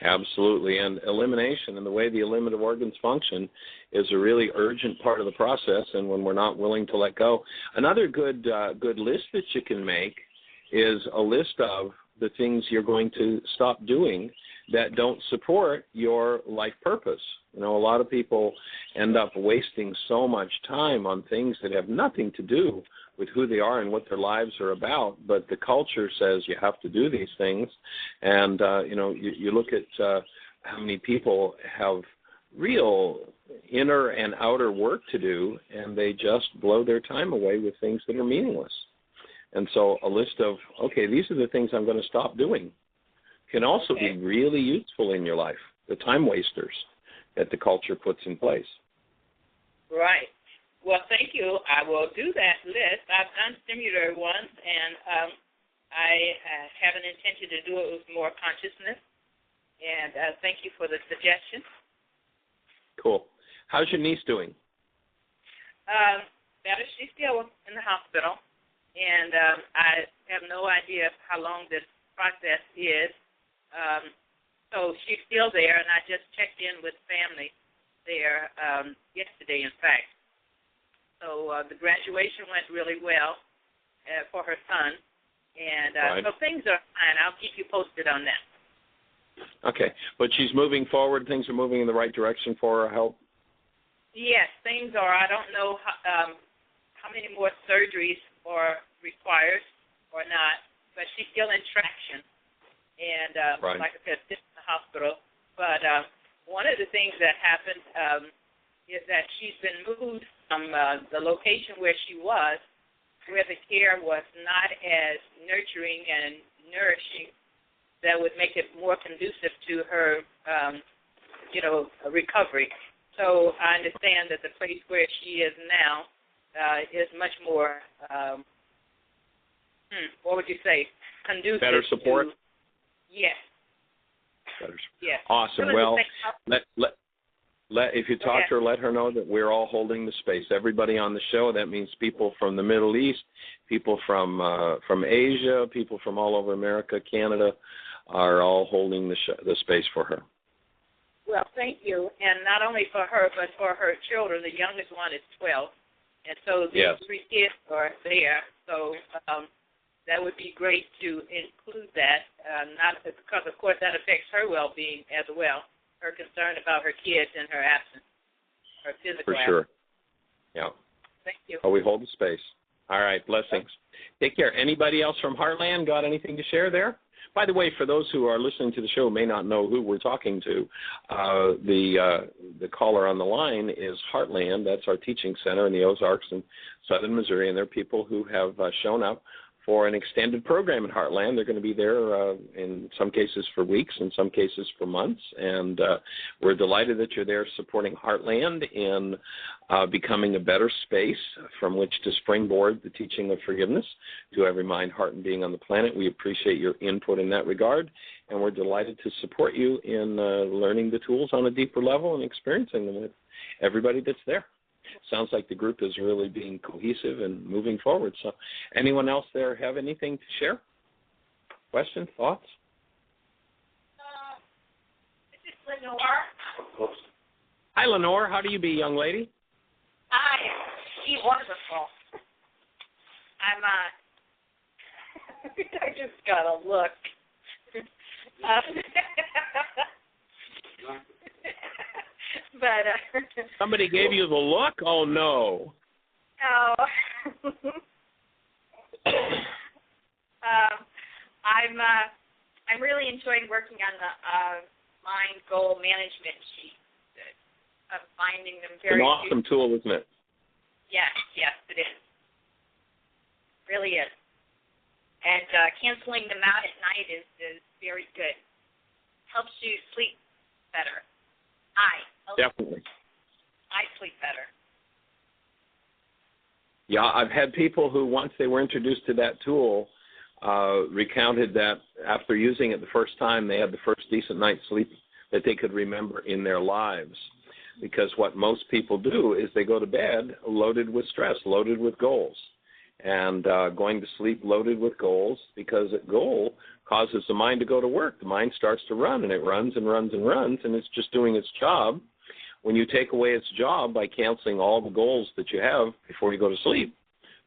Absolutely, and elimination and the way the eliminative organs function is a really urgent part of the process, and when we're not willing to let go. Another good list that you can make is a list of the things you're going to stop doing that don't support your life purpose. A lot of people end up wasting so much time on things that have nothing to do with who they are and what their lives are about, but the culture says you have to do these things. And, you look at how many people have real inner and outer work to do, and they just blow their time away with things that are meaningless. And so a list of, okay, these are the things I'm going to stop doing, can also be really useful in your life, the time wasters that the culture puts in place. Right. Well, thank you. I will do that list. I've done similar ones, and I have an intention to do it with more consciousness. And thank you for the suggestion. Cool. How's your niece doing? better. She's still in the hospital, and I have no idea how long this process is. So she's still there, and I just checked in with family there yesterday, in fact. So the graduation went really well for her son, and so things are fine. I'll keep you posted on that. Okay, but she's moving forward. Things are moving in the right direction for her health? Yes, things are. I don't know how many more surgeries are required or not, but she's still in traction. And like I said, still in the hospital. But one of the things that happened is that she's been moved from the location where she was, where the care was not as nurturing and nourishing, that would make it more conducive to her, recovery. So I understand that the place where she is now is much more, what would you say, conducive. Better support? Yes. Better. Yes. Awesome. Well, if you talk to her, let her know that we're all holding the space. Everybody on the show, that means people from the Middle East, people from Asia, people from all over America, Canada, are all holding the space for her. Well, thank you. And not only for her, but for her children. The youngest one is 12. And so the 3 kids are there. So that would be great to include that, not because, of course, that affects her well-being as well, her concern about her kids and her absence, her physical absence. For sure. Yeah. Thank you. Oh, we hold the space. All right, blessings. Take care. Anybody else from Heartland got anything to share there? By the way, for those who are listening to the show may not know who we're talking to, the caller on the line is Heartland. That's our teaching center in the Ozarks in southern Missouri, and they're people who have shown up for an extended program in Heartland. They're going to be there in some cases for weeks, in some cases for months, and we're delighted that you're there supporting Heartland in becoming a better space from which to springboard the teaching of forgiveness to every mind, heart, and being on the planet. We appreciate your input in that regard, and we're delighted to support you in learning the tools on a deeper level and experiencing them with everybody that's there. Sounds like the group is really being cohesive and moving forward. So anyone else there have anything to share? Questions, thoughts? This is Lenore. Hi, Lenore. How do you be, young lady? Hi. Be wonderful. I just got a look. But somebody gave you the look? Oh no. Oh. I'm really enjoying working on the mind goal management sheet. Of finding them very. An awesome tool, isn't it? Yes, it is. Really is. And canceling them out at night is very good. Helps you sleep better. Definitely. I sleep better. Yeah, I've had people who, once they were introduced to that tool, recounted that after using it the first time, they had the first decent night's sleep that they could remember in their lives. Because what most people do is they go to bed loaded with stress, loaded with goals, and going to sleep loaded with goals, because a goal causes the mind to go to work. The mind starts to run, and it runs and runs and runs, and it's just doing its job. When you take away its job by canceling all the goals that you have before you go to sleep,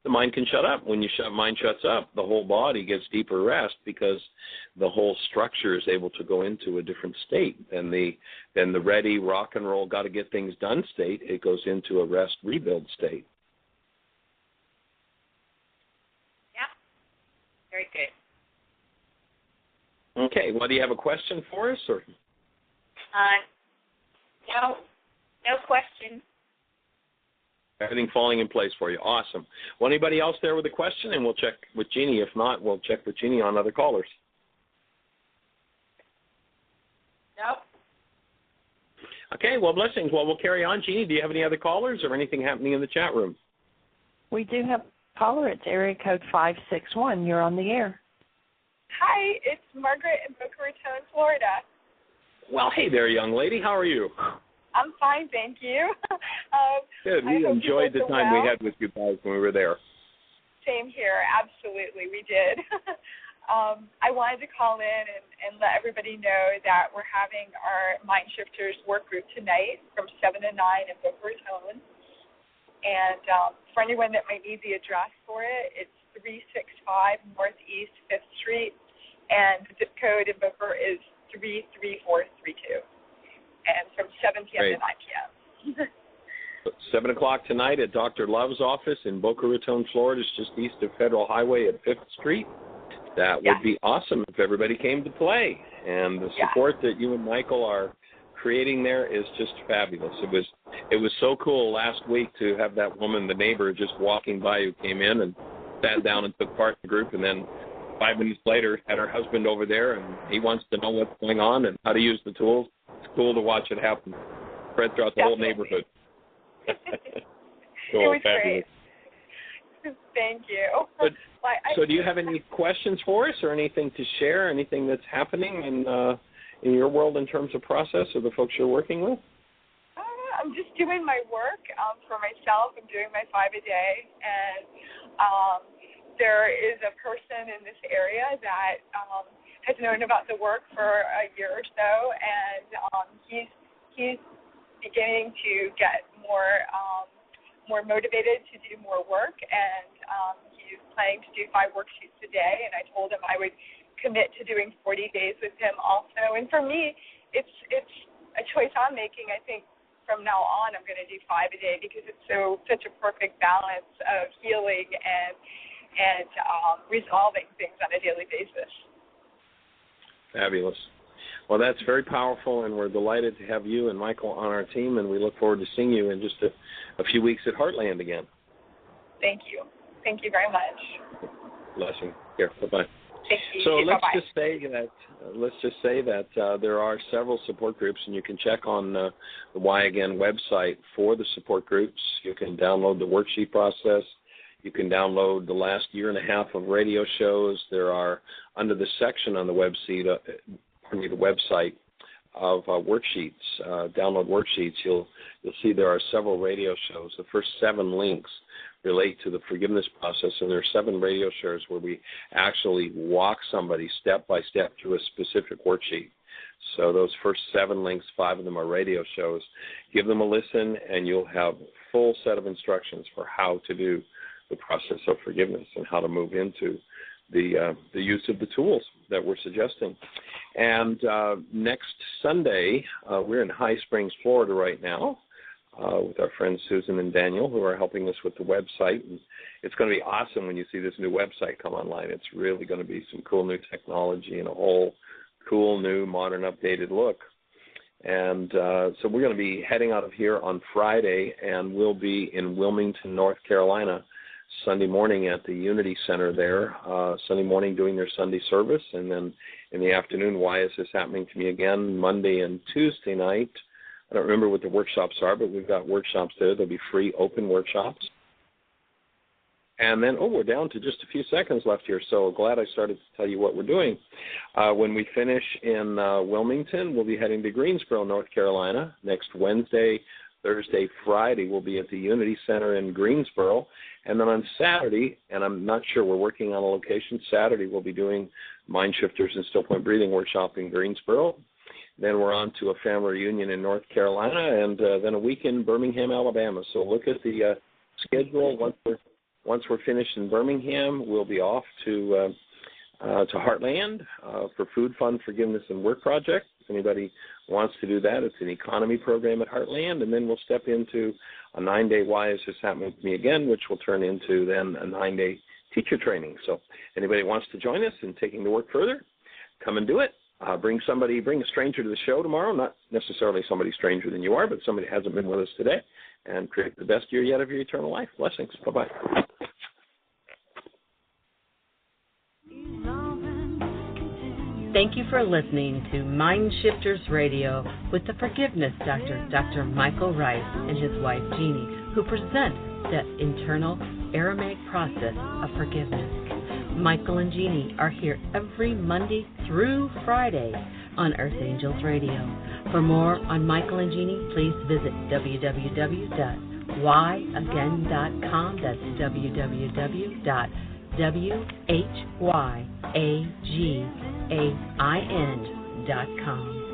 the mind can shut up. When mind shuts up, the whole body gets deeper rest, because the whole structure is able to go into a different state. And then the ready, rock and roll, got to get things done state, it goes into a rest, rebuild state. Yeah. Very good. Okay. Well, do you have a question for us, or? No question. Everything falling in place for you. Awesome. Well, anybody else there with a question? And we'll check with Jeannie. If not, we'll check with Jeannie on other callers. Nope. Okay, well, blessings. Well, we'll carry on. Jeannie, do you have any other callers or anything happening in the chat room? We do have a caller. It's area code 561. You're on the air. Hi, it's Margaret in Boca Raton, Florida. Well, hey there, young lady. How are you? I'm fine, thank you. Good. We enjoyed the time we had with you guys when we were there. Same here. Absolutely, we did. I wanted to call in and let everybody know that we're having our Mind Shifters work group tonight from 7 to 9 in Boca Raton. And for anyone that might need the address for it, it's 365 Northeast 5th Street, and the zip code in Boca is 33432. And from 7 p.m. to 9 p.m. 7 o'clock tonight at Dr. Love's office in Boca Raton, Florida. It's just east of Federal Highway at 5th Street. That would be awesome if everybody came to play. And the support that you and Michael are creating there is just fabulous. It was so cool last week to have that woman, the neighbor, just walking by who came in and sat down and took part in the group, and then 5 minutes later had her husband over there, and he wants to know what's going on and how to use the tools. It's cool to watch it happen, spread throughout the whole neighborhood. Cool, it was fabulous. Great. Thank you. So do you have any questions for us or anything to share, anything that's happening in your world in terms of process or the folks you're working with? I'm just doing my work for myself. I'm doing my 5 a day, and there is a person in this area that has known about the work for a year or so, and he's beginning to get more motivated to do more work, and he's planning to do 5 worksheets a day, and I told him I would commit to doing 40 days with him also. And for me, it's a choice I'm making. I think from now on I'm going to do 5 a day because it's such a perfect balance of healing and resolving things on a daily basis. Fabulous. Well, that's very powerful, and we're delighted to have you and Michael on our team, and we look forward to seeing you in just a few weeks at Heartland again. Thank you. Thank you very much. Blessing. Here, bye-bye. Thank you. So let's Bye-bye. just say that there are several support groups, and you can check on the Why Again website for the support groups. You can download the worksheet process. You can download the last year and a half of radio shows. There are, under the section on the website of worksheets, download worksheets, you'll see there are several radio shows. The first 7 links relate to the forgiveness process, and there are 7 radio shows where we actually walk somebody step by step through a specific worksheet. So those first 7 links, 5 of them are radio shows. Give them a listen, and you'll have a full set of instructions for how to do the process of forgiveness and how to move into the use of the tools that we're suggesting. And next Sunday, we're in High Springs, Florida right now with our friends Susan and Daniel, who are helping us with the website. And it's going to be awesome when you see this new website come online. It's really going to be some cool new technology and a whole cool new modern updated look. And so we're going to be heading out of here on Friday, and we'll be in Wilmington, North Carolina, Sunday morning at the Unity Center there, Sunday morning doing their Sunday service, and then in the afternoon, Why Is This Happening to Me Again, Monday and Tuesday night. I don't remember what the workshops are, but we've got workshops there. They'll be free, open workshops. And then, we're down to just a few seconds left here, so glad I started to tell you what we're doing. When we finish in Wilmington, we'll be heading to Greensboro, North Carolina. Next Wednesday, Thursday, Friday, we'll be at the Unity Center in Greensboro. And then on Saturday, and I'm not sure, we're working on a location, Saturday we'll be doing Mind Shifters and Still Point Breathing Workshop in Greensboro. Then we're on to a family reunion in North Carolina, and then a week in Birmingham, Alabama. So look at the schedule. Once we're finished in Birmingham, we'll be off to Heartland for Food, Fun, Forgiveness, and Work Project. If anybody wants to do that, it's an economy program at Heartland, and then we'll step into a 9-day Why Is This Happening to Me Again, which will turn into then a 9-day teacher training. So anybody wants to join us in taking the work further, come and do it. Bring a stranger to the show tomorrow, not necessarily somebody stranger than you are, but somebody who hasn't been with us today, and create the best year yet of your eternal life. Blessings. Bye-bye. Thank you for listening to Mind Shifters Radio with the Forgiveness Doctor, Dr. Michael Ryce, and his wife Jeannie, who present the internal Aramaic process of forgiveness. Michael and Jeannie are here every Monday through Friday on Earth Angels Radio. For more on Michael and Jeannie, please visit www.whyagain.com. That's www.whyagain.com.